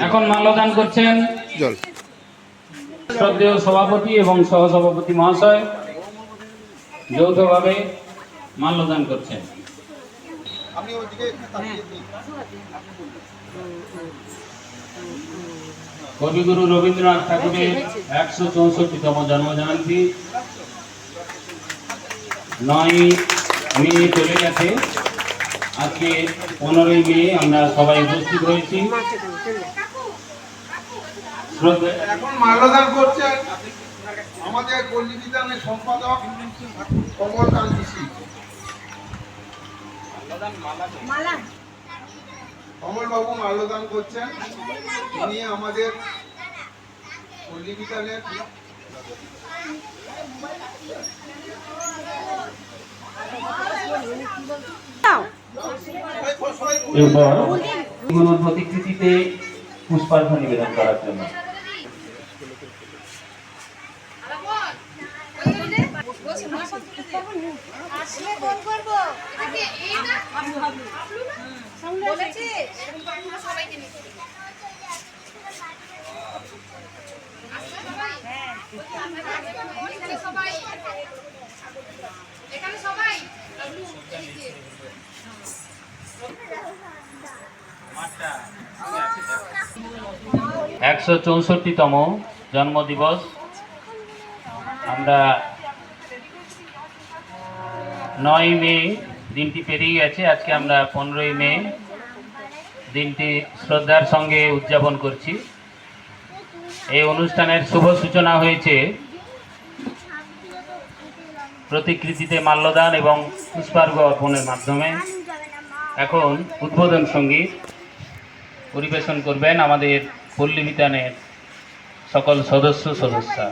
এখন মাল্যদান করছেন জল শ্রদ্ধেয় সভাপতি এবং সহসভাপতি মহাশয় যৌথভাবে মাল্যদান করছেন। কবিগুরু রবীন্দ্রনাথ ঠাকুরের 164তম জন্মজয়ন্তী 9 মে চলে গেছে। আজকে 15 মে আমরা সবাই উপস্থিত হয়েছি। এখন মাল্যদান করছেন আমাদের পল্লী বিতানের সম্পাদক কমল কান্তি সিং। কমল বাবু মাল্যদান করছেন। তিনি আমাদের পল্লী বিতানের এরপর গুরুর প্রতিকৃতিতে পুষ্পার্ঘ নিবেদন করার জন্য একশো 64তম জন্মদিবস আমরা 9 মে দিনটি পেরিয়ে গেছে। আজকে আমরা 15 মে দিনটি শ্রদ্ধার সঙ্গে উদযাপন করছি। এই অনুষ্ঠানের শুভ সূচনা হয়েছে প্রতিকৃতিতে মাল্যদান এবং পুষ্পার্ঘ্য অর্পণের মাধ্যমে। এখন উদ্বোধন সঙ্গীত পরিবেশন করবেন আমাদের পল্লী বিতানের সকল সদস্যা।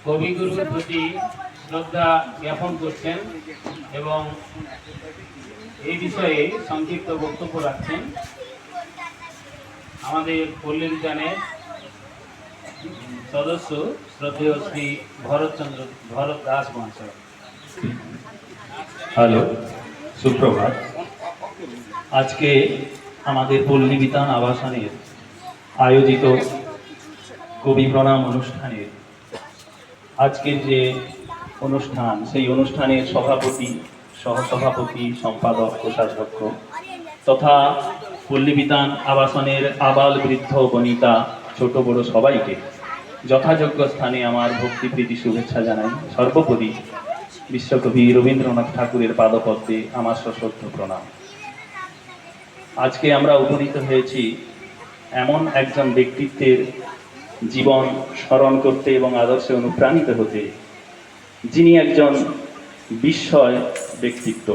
কবিগুরুর প্রতি শ্রদ্ধা জ্ঞাপন করছেন এবং এই বিষয়ে সংক্ষিপ্ত বক্তব্য রাখছেন আমাদের পল্লী বিতানের সদস্য শ্রদ্ধেয় শ্রী ভরত দাস মহাশয়। হ্যালো, সুপ্রভাত। আজকে আমাদের পল্লী বিতান আবাসনের আয়োজিত কবি প্রণাম অনুষ্ঠানের আজকের যে অনুষ্ঠান, সেই অনুষ্ঠানের সভাপতি, সহসভাপতি, সম্পাদক, কোষাধ্যক্ষ তথা পল্লী বিতান আবাসনের আবাল বৃদ্ধ বনিতা ছোট বড় সবাইকে যথাযোগ্য স্থানে আমার ভক্তিপ্রীতি শুভেচ্ছা জানাই। সর্বোপরি বিশ্বকবি রবীন্দ্রনাথ ঠাকুরের পাদপদ্মে আমার সশ্রদ্ধ প্রণাম। আজকে আমরা উপনীত হয়েছি এমন একজন ব্যক্তিত্বের জীবন স্মরণ করতে এবং আদর্শে অনুপ্রাণিত হতে, যিনি একজন বিস্ময় ব্যক্তিত্ব,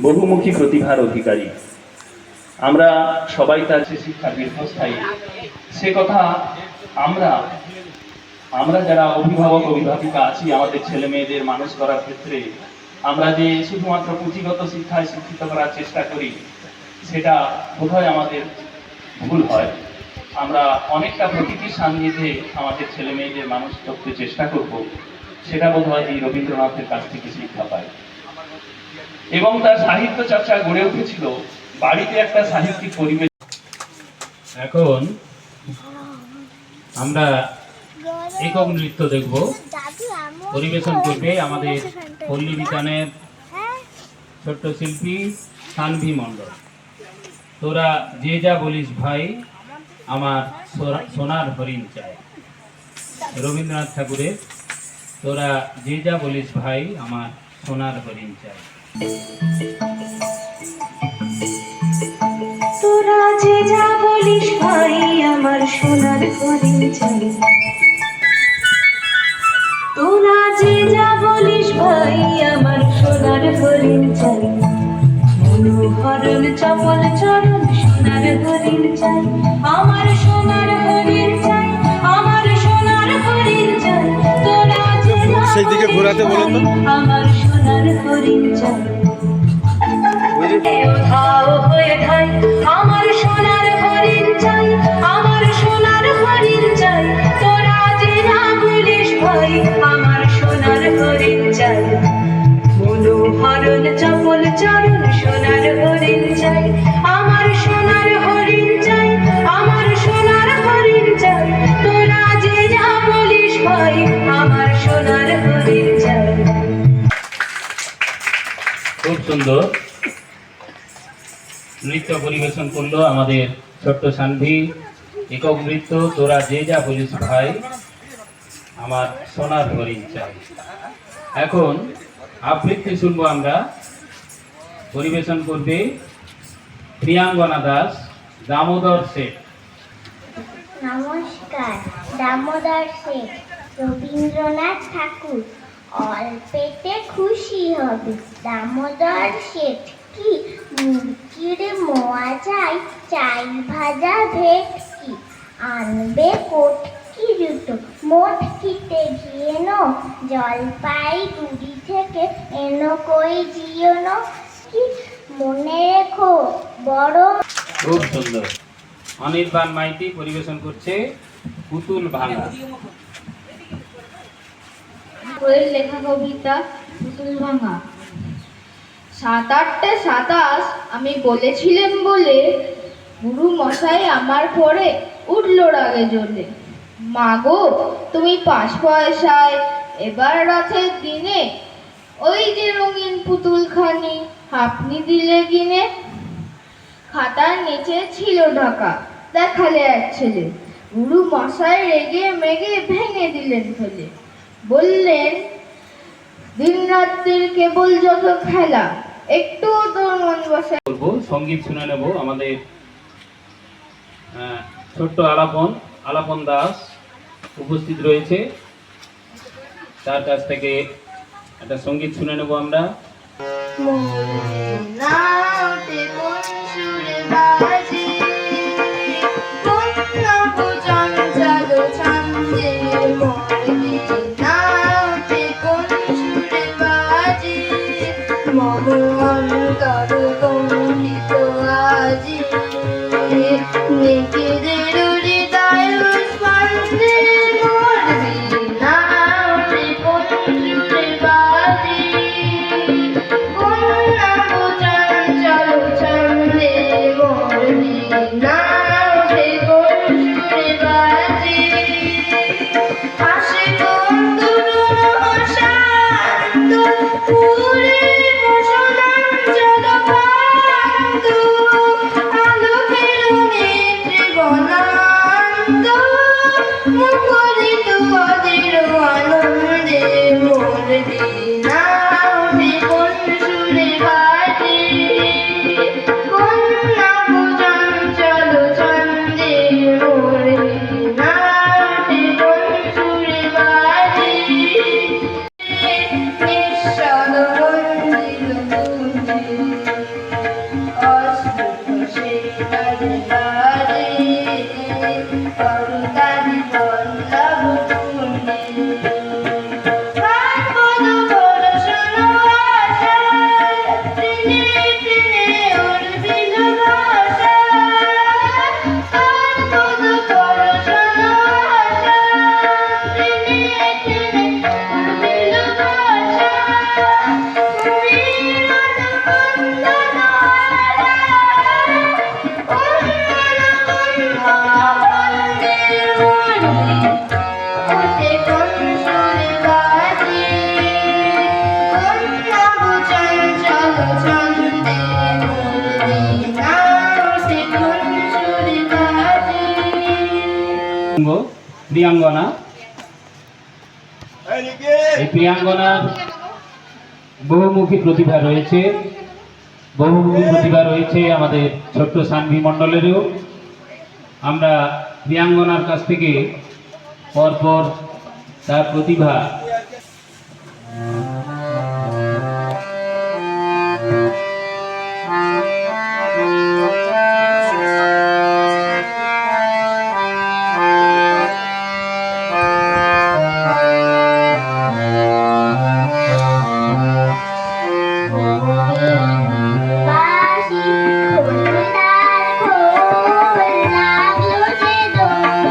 বহুমুখী প্রতিভার অধিকারী। আমরা সবাই তার যে শিক্ষা দীর্ঘস্থায়ী সে কথা আমরা আমরা যারা অভিভাবক অভিভাবিকা আছি আমাদের ছেলে মেয়েদের মানুষ করার ক্ষেত্রে আমরা যে শুধুমাত্র পুঁথিগত শিক্ষায় শিক্ষিত করার চেষ্টা করি সেটা বোধহয় আমাদের ভুল হয়। আমরা অনেকটা প্রকৃতির সান্নিধ্যে আমাদের ছেলে মেয়েদের মানুষ করতে চেষ্টা করব, সেটা বোধহয় এই রবীন্দ্রনাথের কাছ থেকে শিক্ষা পাই। এবং তার সাহিত্য চর্চা গড়ে উঠেছিল বাড়িতে একটা সাহিত্যিক পরিবেশ। এখন আমরা একক নৃত্য দেখব। পরিবেশন করবে আমাদের পল্লী বিতানের ছোট্ট শিল্পী সানভি মণ্ডল। তোরা যে যা বলিস ভাই আমার সোনার হরিণ চাই। রবীন্দ্রনাথ ঠাকুরের তোরা যে যা বলিস ভাই আমার সোনার হরিণ চাই। তোরা যে যা বলিস ভাই আমার সোনার হরিণ চাই। তোরা যে যা বলিস ভাই আমার সোনার হরিণ চাই। মনোহরণ চপল চরণ সোনার হরিণ চাই। আমার সোনার হরিণ চাই, আমার সোনার হরিণ চাই। তোরা যে যা সেই দিকে ঘোরাতে বলো তো। আমার সোনার হরিণ চাই। উধাও হয়ে ঠাই আমার সোনার হরিণ চাই, আমার সোনার হরিণ চাই। তোরা যে না বলিস ভাই আমার সোনার হরিণ চাই। মনোহরণ চপল চরণ সোনার হরিণ চাই। আমার সোনার হরিণ চাই, আমার সোনার হরিণ চাই। তোরা যে যা বলিস ভাই আমার সোনার হরিণ চাই। খুব সুন্দর নৃত্য পরিবেশন করলো আমাদের ছোট্ট সানভি। একক নৃত্য তোরা যে যা বলিস ভাই আমার সোনার হরিণ চাই। এখন আবৃত্তি শুনবো আমরা। পরিবেশন করবে প্রিয়াঙ্গনা দাস, দামোদর শেঠ। নমস্কার, দামোদর শেঠ। রবীন্দ্রনাথ ঠাকুর অল্পেতে খুশি হবে। দামোদর শেঠ কি মুরগির মোয়া চাই, চাই ভাজা ভেটকি, আনবে কোটকি জুতো, মোটকিতে ঘিয়েনো, জলপাইগুড়ি থেকে এনো কই জিওনো, কি মনে রেখো বড়। খুব সুন্দর। অনির্বাণ মাইতি পরিবেশন করছে পুতুল ভাঙা। বইয়ের লেখা কবিতা পুতুল ভাঙা। 7-8টে 27 আমি বলেছিলেন বলে গুরু মশাই আমার পরে উঠলো রাগে জ্বলে। মাগো তুমি 5 পয়সায় এবার রথের দিনে ওই যে রঙিন পুতুলখানি আপনি দিলে কিনে। খাতার নিচে ছিল ঢাকা, দেখালে এক ছেলে। গুরু মশাই রেগে মেগে ভেঙে দিলেন ফেলে। বললেন দিন রাত্রির কেবল যত খেলা, একটু তোর মন বসে। বলবো সঙ্গীত শুনে নেব। আমাদের ছোট্ট আলাপন দাস উপস্থিত রয়েছে, তার কাছ থেকে একটা সঙ্গীত শুনে নেব আমরা। চলো প্রিয়াঙ্গনা। এই প্রিয়াঙ্গনার বহুমুখী প্রতিভা রয়েছে, আমাদের ছোট্ট সানভি মণ্ডলেরও। আমরা প্রিয়াঙ্গনার কাছ থেকে পরপর তার প্রতিভা বাঁশি খোলদার খোল লাগলো যে দোল,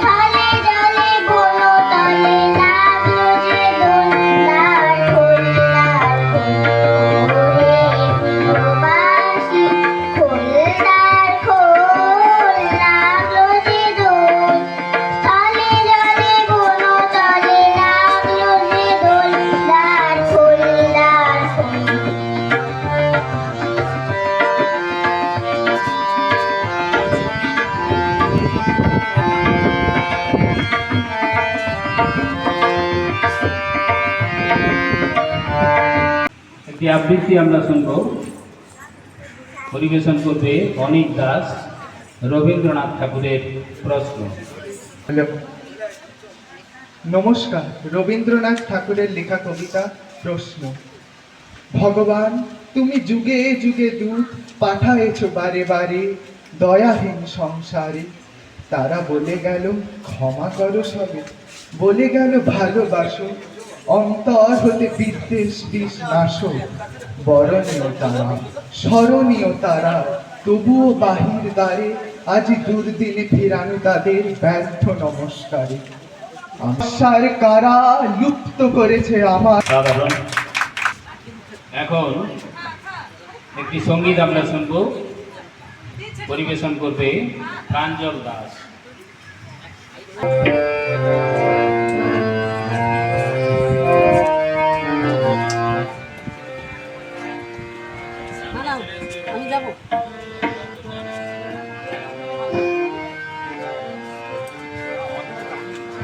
স্থলে জলে বনো তলে লাগলো যে দোল, দ্বার খোল দ্বার খোল, ওরে প্রিয় বাঁশি খোলদার খোল লাগলো যে দোল, স্থলে জলে বনো তলে লাগলো যে দোল, দ্বার খোল দ্বার খোল। একটি আবৃত্তি আমরা শুনব। পরিবেশন করবে অনিক দাস, রবীন্দ্রনাথ ঠাকুরের প্রশ্ন। হ্যালো, নমস্কার। রবীন্দ্রনাথ ঠাকুরের লেখা কবিতা প্রশ্ন। ভগবান, তুমি যুগে যুগে দূত পাঠায়েছ বারে বারে দয়াহীন সংসারে। তারা বলে গেল ক্ষমা করো সবে, বলে গেল ভালোবাসো, অন্তর হতে বিদ্বেষ বিষ নাশো। বরণীয় তারা, স্মরণীয় তারা, তবুও বাহির দ্বারে আজ দুর্দিনে ফেরানো তাদের ব্যর্থ নমস্কারে। আশার কারা লুপ্ত করেছে আমার। সাধারণ। এখন একটি সঙ্গীত আমরা শুনব। পরিবেশন করবে প্রাঞ্জল দাস।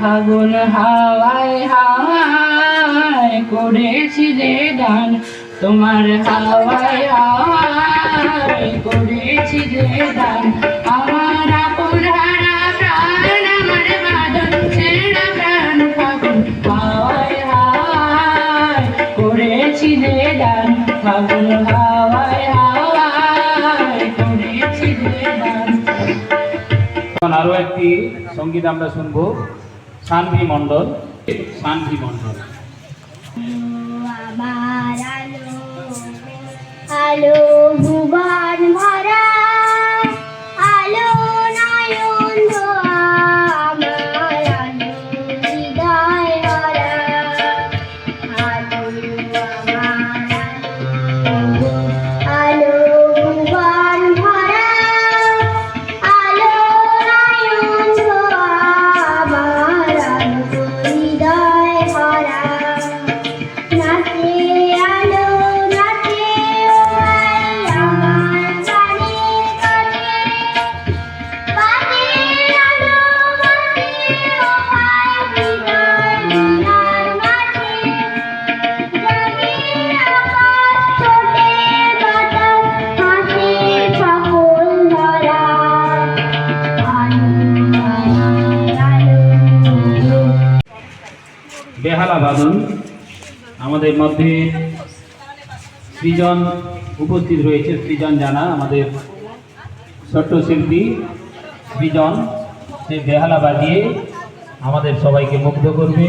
ফাগুন হাওয়ায় হাওয়ায় করেছিলে গান, তোমার হাওয়ায় হাওয়ায় করেছিলে গান। আমার আপন হারা প্রাণ, আমার বাদন ছেড়া প্রাণ, ফাগুন হাওয়ায় হাওয়ায় করেছিলে গান, ফাগুন হাওয়ায় হাওয়ায় করেছিলে গান। এখন আরো একটি সঙ্গীত আমরা শুনবো। সানভি মণ্ডল। আমার আলো আলো ভুবন ভরা, আলো নয়ন ধোয়া, আমার আলো হৃদয় ভরা, আলো আমার আলো, আলো ভুবন ভরা, আলো নয়ন ধোয়া, আমার আলো হৃদয় ভরা। নাচে আলো নাচে ও ভাই আমার প্রাণের কাছে, বাজে আলো বাজে ও ভাই হৃদয় মিনার মাঝে, জাগে আকাশ ছোটে বাতাস হাসে সকল ধরা, আলো আমার আলো। বেহালা বাদন। আমাদের মধ্যে সৃজন উপস্থিত রয়েছে। সৃজন জানা আমাদের ছোট্ট শিল্পী সৃজন, সে বেহালা বাজিয়ে আমাদের সবাইকে মুগ্ধ করবে।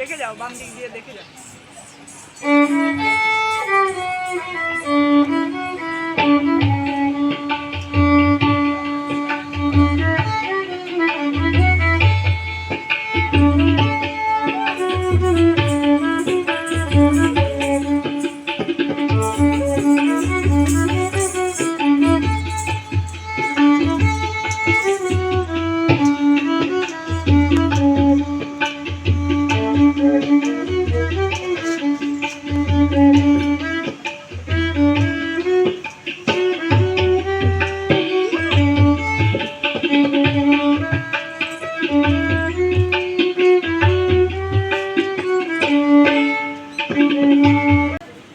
দেখে যাও, বাম দিক দিয়ে দেখে যাও।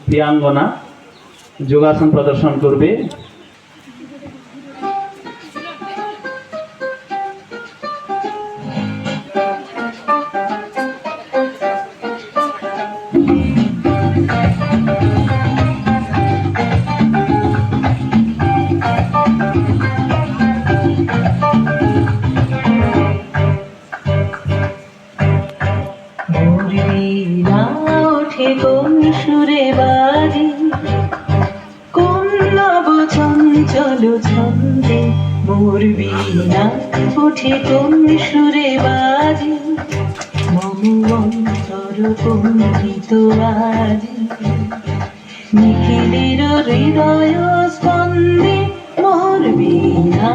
প্রিয়াঙ্গনা যোগাসন প্রদর্শন করবে। ওঠে কোন সুরে বাজে, কোন নব চঞ্চল ছন্দে মোর বীণা ওঠে কোন সুরে বাজে, মম অন্তর কম্পিত বাজে, নিখিলের হৃদয় স্পন্দে মোর বীণা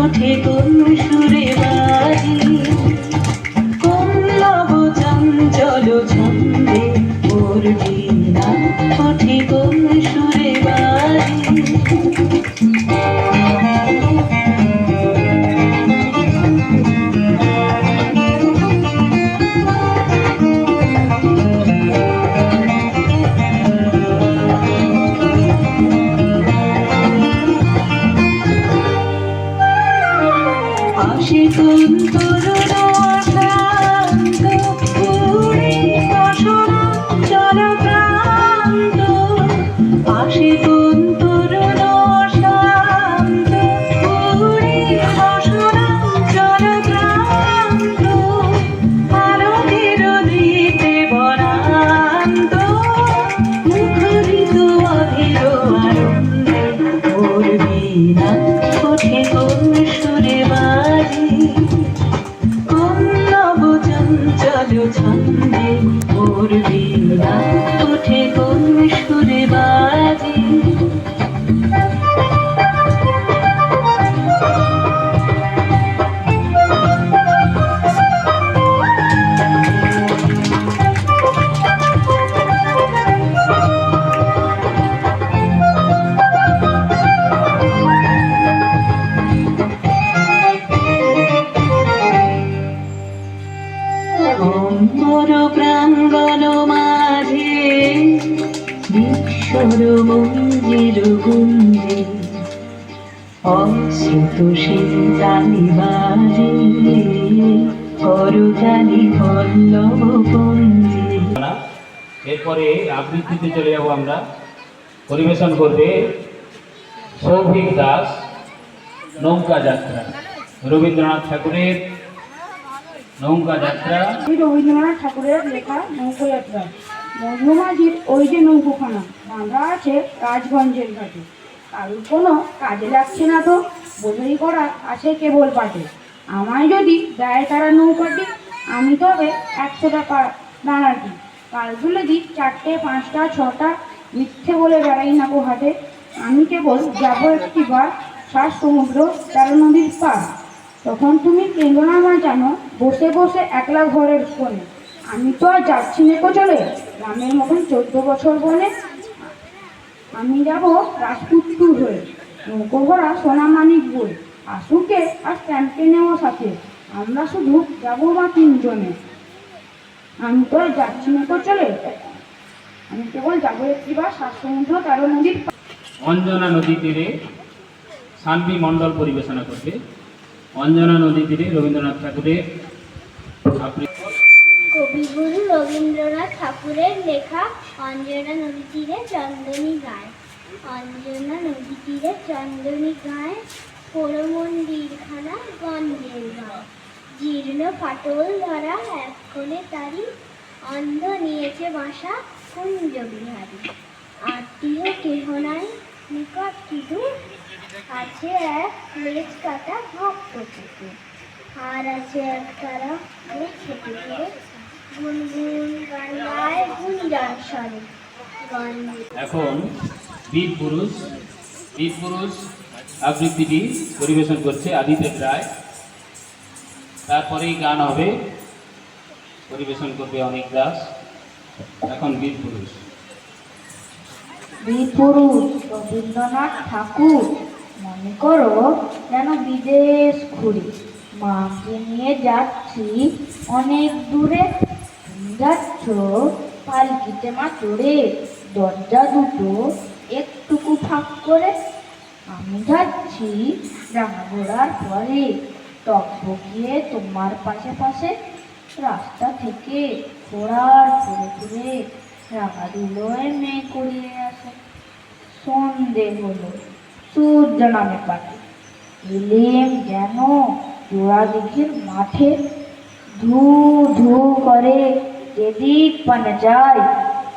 ওঠে কোন সুরে বাজে, কোন নব চঞ্চল ছন্দে মোর বীণা ওঠে কোন সুরে বাজে। আসে কোন তরুণ অশান্ত উড়ে বসনা জলক্রান্ত, আসে কোন তরুণ অশান্ত উড়ে বসনা জলক্রান্ত, আলোকের দীপে বরান্ত, মুখরিত অধীর আনন্দে মোর বীণা ওঠে কোন সুরে বাজে, কোন নব চঞ্চল ছন্দে মোর বীণা ওঠে কোন সুরে বাজে। অম্বর প্রাঙ্গণ মাঝে বিশ্বর মঞ্জির গুঞ্জে, অশ্রুত সিঞ্চানি বাজে, করজানি পল্লব পঞ্জে। এরপরে আবৃত্তিতে চলে যাব আমরা। পরিবেশন করবে সৌভিক দাস নৌকা যাত্রা, রবীন্দ্রনাথ ঠাকুরের নৌকা যাত্রা। রবীন্দ্রনাথ ঠাকুরের লেখা নৌকাযাত্রা। মজনু মাঝির ওই যে নৌকোখানা বাঁধা আছে রাজগঞ্জের ঘাটে, কারুর কোনো কাজে লাগছে না তো, বোঝাই করা আছে কেবল পাটে। আমায় যদি দেয় তারা নৌকাটি, আমি তবে 100 টাকা দাঁড়াটি। কালগুলো দিই 4টে 5টা 6টা, মিথ্যে বলে বেড়াই না গো হাটে। আমি কেবল যাবো একটিবার 7 সমুদ্র 13 নদীর পার। তখন তুমি কেঁদো না মা জানো, বসে বসে একলা ঘরের কোণে। আমি তো আর যাচ্ছি নেকো চলে রামের মতন 14 বছর বনে। আমি যাব রাজপুত্র হয়ে, নৌকো ভরা সোনা মানিক বই। আসুকে আর স্ট্যাম্পকে নেওয়া সাথে, আমরা শুধু যাবো বা 3 জনে। আমি তো আর যাচ্ছি নেকো চলে, আমি কেবল যাবো একটিবার 7 সমুদ্র 13 নদীর পার। অঞ্জনা নদী তীরে সানভি মণ্ডল পরিবেশনা করবে। অঞ্জনা নদী তীরে রবীন্দ্রনাথ ঠাকুরের কবিগুরু রবীন্দ্রনাথ ঠাকুরের লেখা অঞ্জনা নদী তীরে চন্দনী গায়। অঞ্জনা নদী তীরে চন্দনী গায়, পোড়ো মন্দিরখানা গঞ্জের গায়। জীর্ণ ফাটল ধরা এক কোণে তারি, অন্ধ নিয়েছে বাসা কুঞ্জ বিহারী। আত্মীয় কেহ নাই নিকট কি দূর, আছে এক লেজ কাটা ভক্ত কুকুর। আর আছে এক তারা ছোট করে, গুনগুন গান গায় গুঞ্জান স্বরে। এখন বীর পুরুষ আবৃত্তিটি পরিবেশন করছে আদিদেব রায়। তারপরেই গান হবে, পরিবেশন করবে অনিক দাস। এখন বীর পুরুষ রবীন্দ্রনাথ ঠাকুর। মনে করো যেন বিদেশ ঘুরি, মাকে নিয়ে যাচ্ছি অনেক দূরে। তুমি যাচ্ছ পালকিতে মা চড়ে, দরজা দুটো একটুকু ফাঁক করে। আমি যাচ্ছি রাঙা ঘোড়ার পরে, টকবকিয়ে তোমার পাশে পাশে। রাস্তা থেকে ঘোড়ার ঘুরে ঘুরে রাঙা ধুলোয় মেয়ে করিয়ে আসে। সন্ধে হলো, সূর্য নামে পাটে, এলেম যেন জোড়া দিঘির মাঠে। ধু ধু করে যেদিক পানে যায়,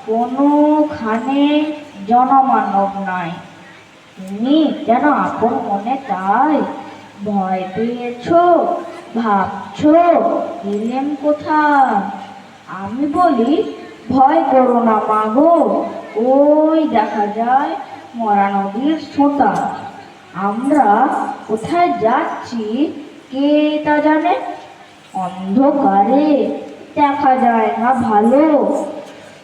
কোনোখানে জনমানব নাই। তুমি যেন আপন মনে তাই ভয় পেয়েছ, ভাবছ এলেম কোথায়। আমি বলি ভয় করো না মাগো, ওই দেখা যায় মরা নদীর সোঁতা। আমরা কোথায় যাচ্ছি কে তা জানে, অন্ধকারে দেখা যায় না ভালো।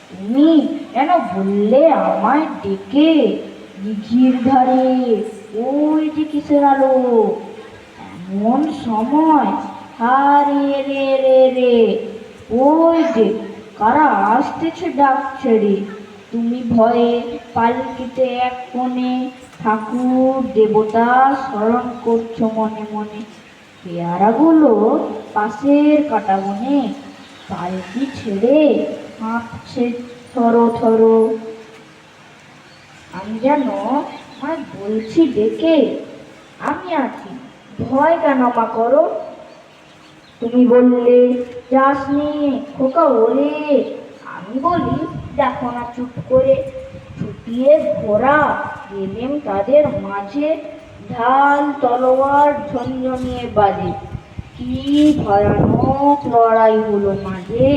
তুমি যেন বললে আমায় ডেকে, দিঘির ধারে ওই যে কিসের আলো। এমন সময় হারে রে রে রে, ওই যে কারা আসতেছে ডাকছে রে। তুমি ভয়ে পালকিতে এক কোণে, ঠাকুর দেবতা স্মরণ করছো মনে মনে। পেয়ারাগুলো পাশের কাটা বনে, পালকি ছেড়ে হাঁটছে থরো থরো। আমি যেন আমায় বলছি ডেকে, আমি আছি, ভয় কেন মা করো। তুমি বললে যাসনি খোকা ওরে, আমি বলি দেখো না চুপ করে। ছুটিয়ে ঘোড়া গেলেম তাদের মাঝে, ঢাল তলোয়ার ঝনঝনিয়ে বাজে। কি ভয়ানক লড়াই হলো মাঝে,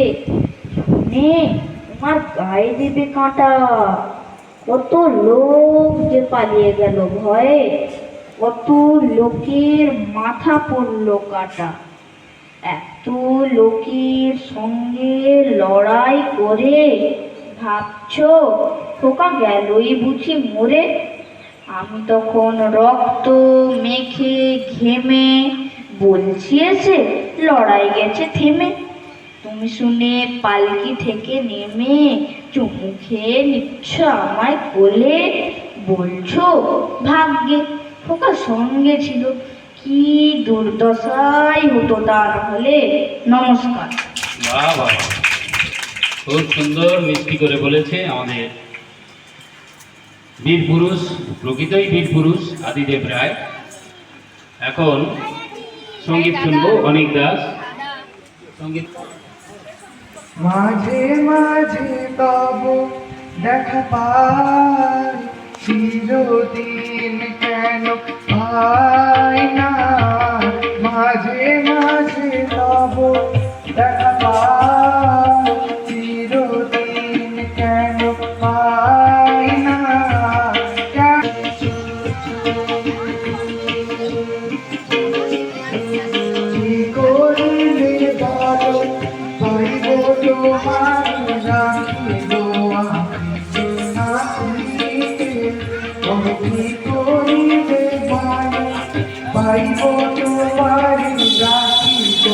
শুনে তোমার গায়ে দেবে কাঁটা। কত লোক যে পালিয়ে গেল ভয়ে, কত লোকের মাথা পড়লো কাটা। এত লোকের সঙ্গে লড়াই করে ভাবছ খোকা গেলই বুঝি মরে। আমি তখন রক্ত মেখে ঘেমে বলছি এসে লড়াই গেছে থেমে। তুমি শুনে পালকি থেকে নেমে চুমু খেয়ে নিচ্ছ আমায় কোলে, বলছো ভাগ্যে খোকা সঙ্গে ছিল, কি দুর্দশাই হতো তা না হলে। নমস্কার। বাহ বাহ, খুব সুন্দর মিষ্টি করে বলেছে আমাদের বীর পুরুষ, প্রকৃতই বীর পুরুষ আদিদেব রায়। এখন সঙ্গীত শুনবো অনিক দাস। সঙ্গীত মাঝে মাঝে তব দেখা পাই, চিরদিন কেন পাই না। মাঝে মাঝে তব দেখা পাই, চিরদিন কেন পাই না। কি করিলে বলো পাইব তোমার রাখিব আঁখিতে। কি করিলে বলো পাইব তোমার রাখিব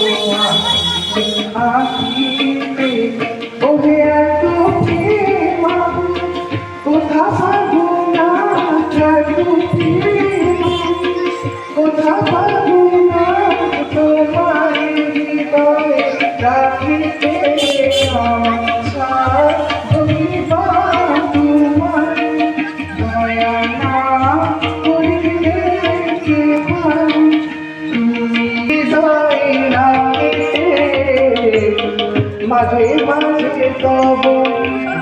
আঁখিতে। ওহে এত প্রেম কোথা পাবো না, এত প্রেম কোথা পাবো না, তোমার হৃদয়ে রাখিতে সংসার হইবা তোমার। দয়া না করিলে কে পারে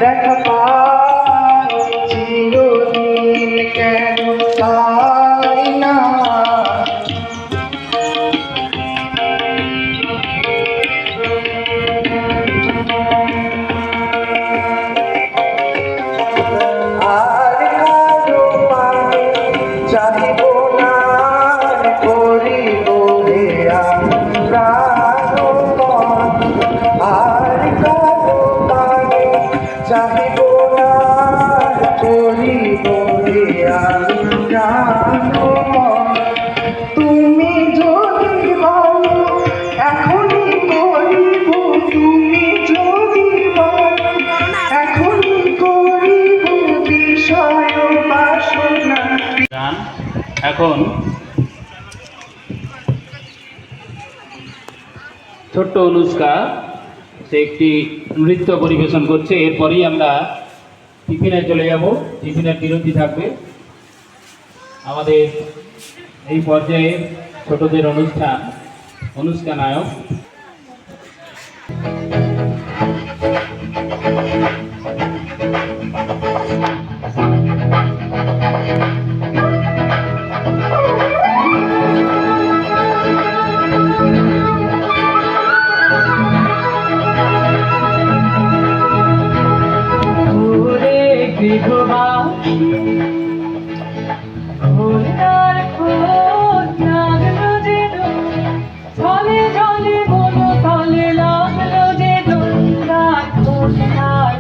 দেখা পাই চিরদিন কেন পাই না আর কারো পানে চাহিব না করিব হে প্রাণপণ আর কারো পানে চাহিব না করিব হে প্রাণপণ তুমি যদি বলো এখনই করিব তুমি যদি বলো এখনই করিব বিষয় বাসনা গান এখন ছোট্ট অনুষ্কা সে একটি নৃত্য পরিবেশন করছে। এরপরেই আমরা টিফিনে চলে যাব, টিফিনের বিরতি থাকবে। আমাদের এই পর্যায়ে ছোটদের অনুষ্ঠান অনুষ্কা নায়ক। ওরে গৃহবাসী খোলার খোল লাগলো যে দোল, জলে জলে বলো তলে লাগলো যে দোলার খোলার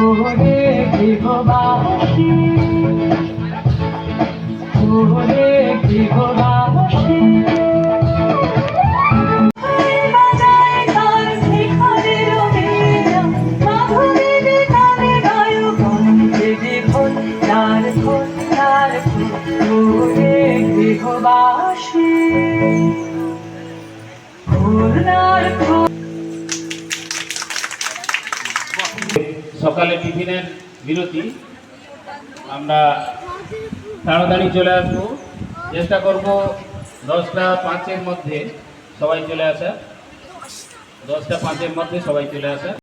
ওরে গৃহবাসী ওরে গৃহবাসী সকালে টিফিনের বিরতি, আমরা তাড়াতাড়ি চলে আসবো, চেষ্টা করব 10টা 5-এর মধ্যে সবাই চলে আসা, 10টা 5-এর মধ্যে সবাই চলে আসা।